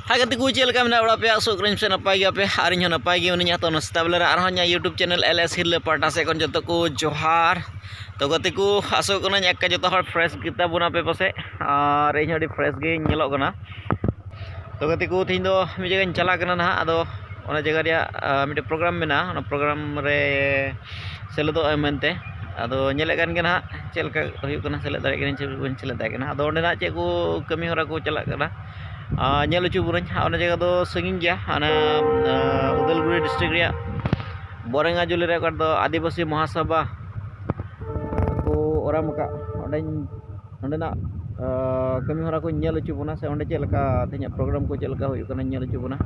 Hai katiku cil kami nak berapa asuk keren bisa napai apa hari ini napai gini nih atau nasta beler arahnya YouTube channel LS Hill parta sekon jotoku johar to katiku asuk kena nyak joto har fresh kita pun apa pose hari ini di fresh ge nyelok kena to katiku tindo mi jaga chala kena nah ado ona jaga dia mide program mena ona program re seledo amente ado nyelek kan kena cel ka huyuk kena selek dari kena cel bun selek dari kena ado onde nak cek ku kami hora ku chalak kena nyelo cuburan ona jaga do senging gya ana Udalguri district ria Borenga juli rekor do Adibasi Mahasabha ko orang muka onde nak kami hora ko nyelo cubuna se onde celaka tanya program ko celaka huyuk kena nyelo cubuna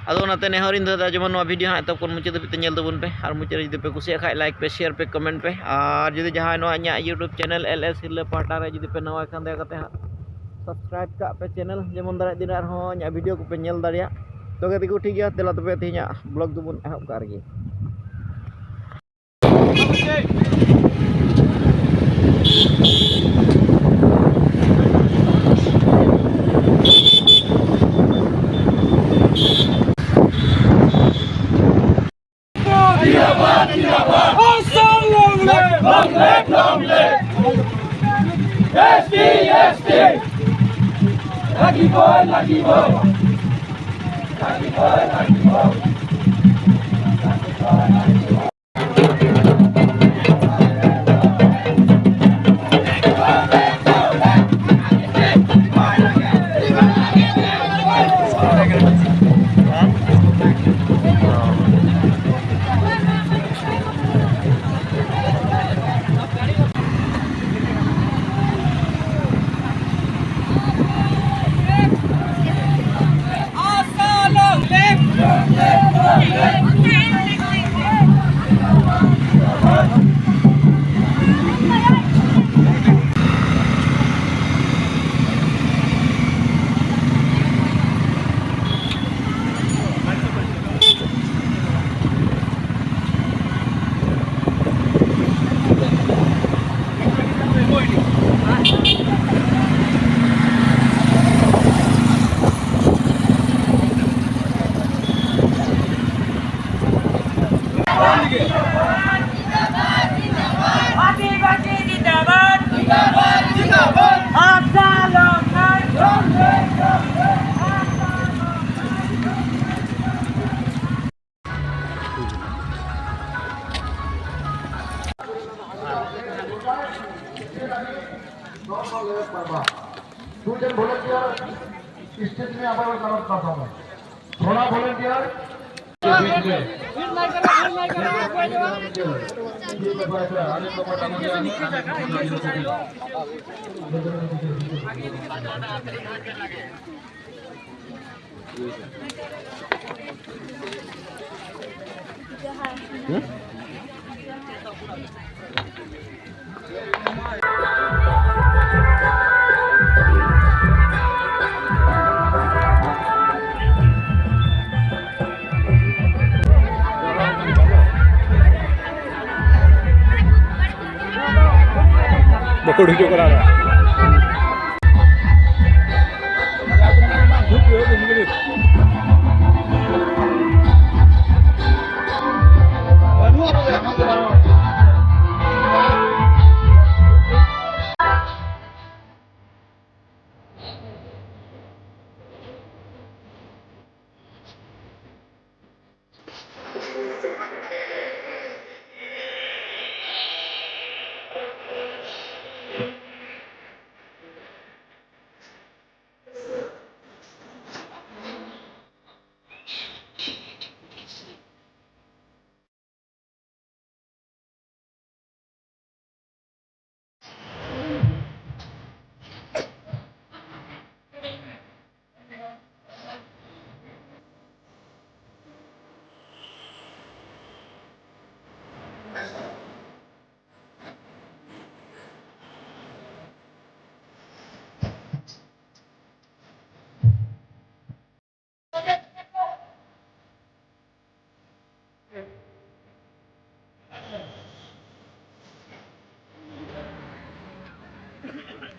ado onate nehorin da jeman no video ha tapkon muche tapi nyel tabun pe ar muche jodi pe kusia khai like pe share pe comment pe ar jodi jahan no anya YouTube channel LS Hill Parta re jodi pe nawa kan da kate subscribe ka pe channel jemon dara dinar ho nya video ko pe nyel daria to gati ko thik ya tela tope tinya blog dubun ehop ka argi Long live! SD, SD! Lucky boy, lucky boy! Lucky boy, lucky boy! Lucky boy, lucky boy! दो जन volunteer stage में आकर connect कर सकते हैं थोड़ा volunteer देखो video करा रहा है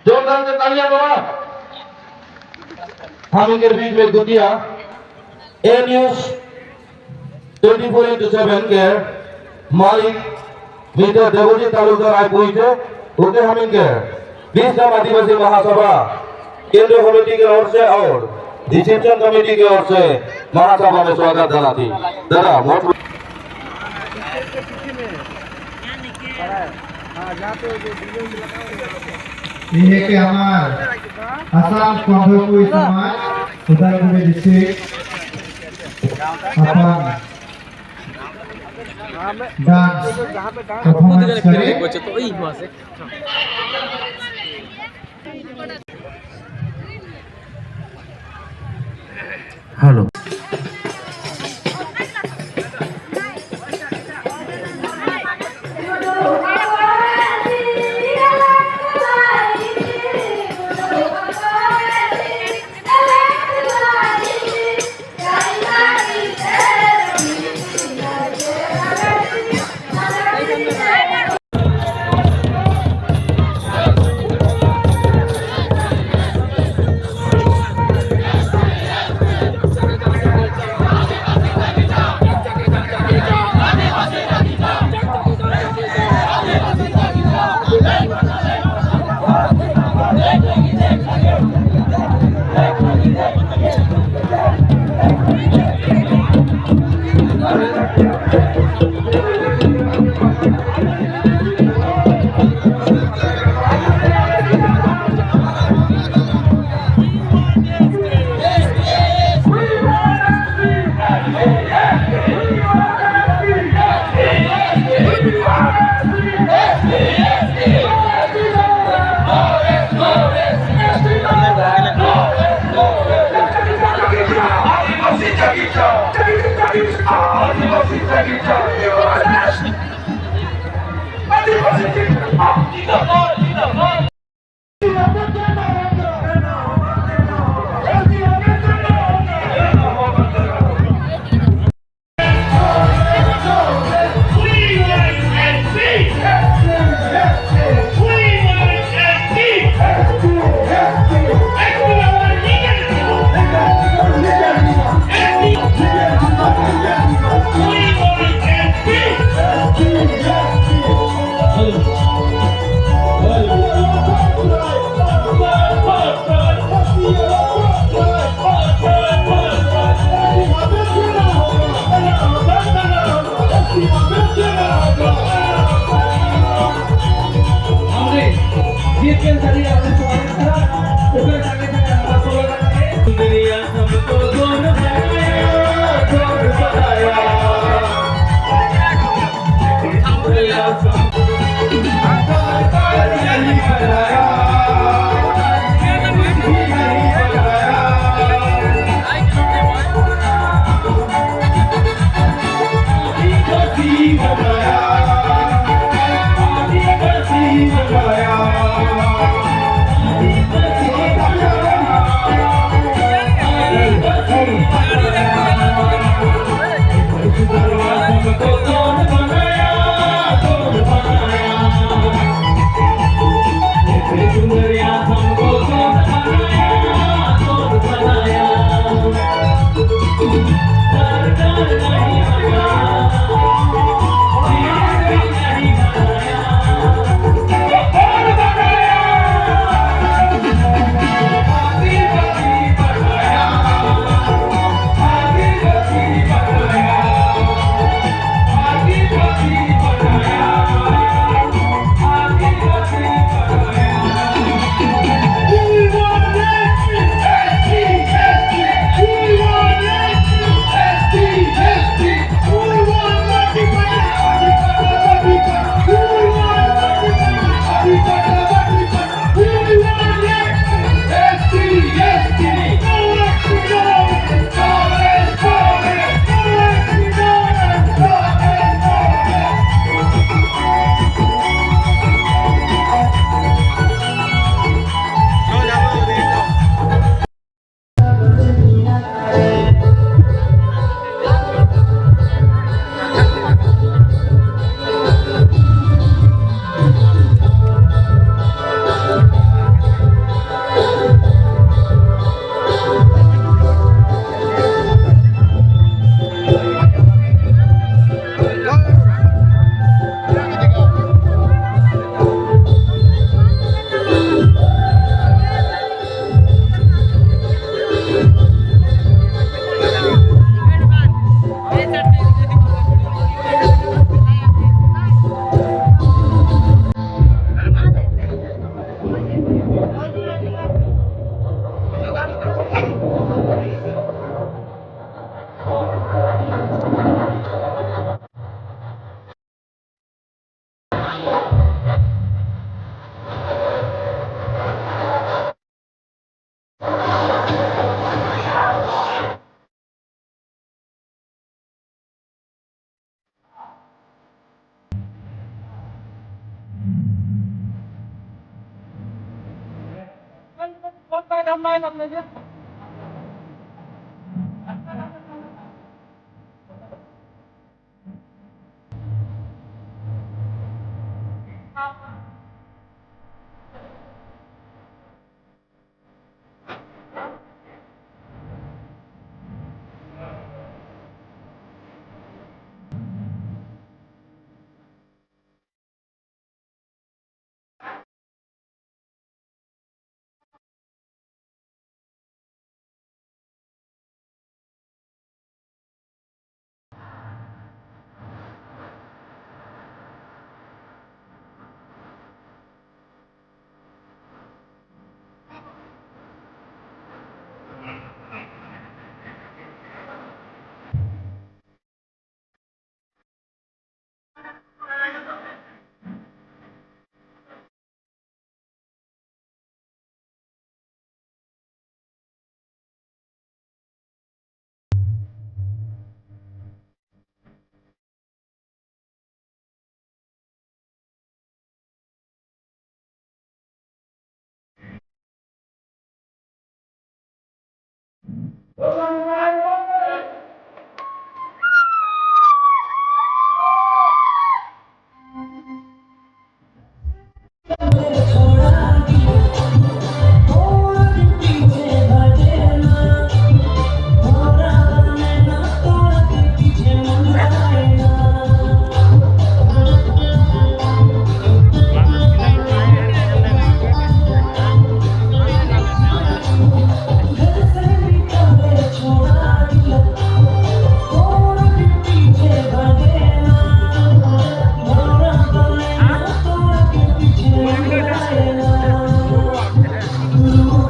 जोरदार से तालियां दो। हम इनके बीच में दुनिया ए न्यूज 24/7 के मालिक मिस्टर देवजीत तालुकदार आए पहुंचे उनके हम इनके 20 ग्राम आदिवासी महासभा केंद्रीय कमेटी की ओर से और रिसेप्शन कमेटी की ओर से महासभा में स्वागत जनाती दादा बहुत ini ke amar asam Kondokui Samaj Udalguri District apang dance performance करे हेलो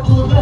Guru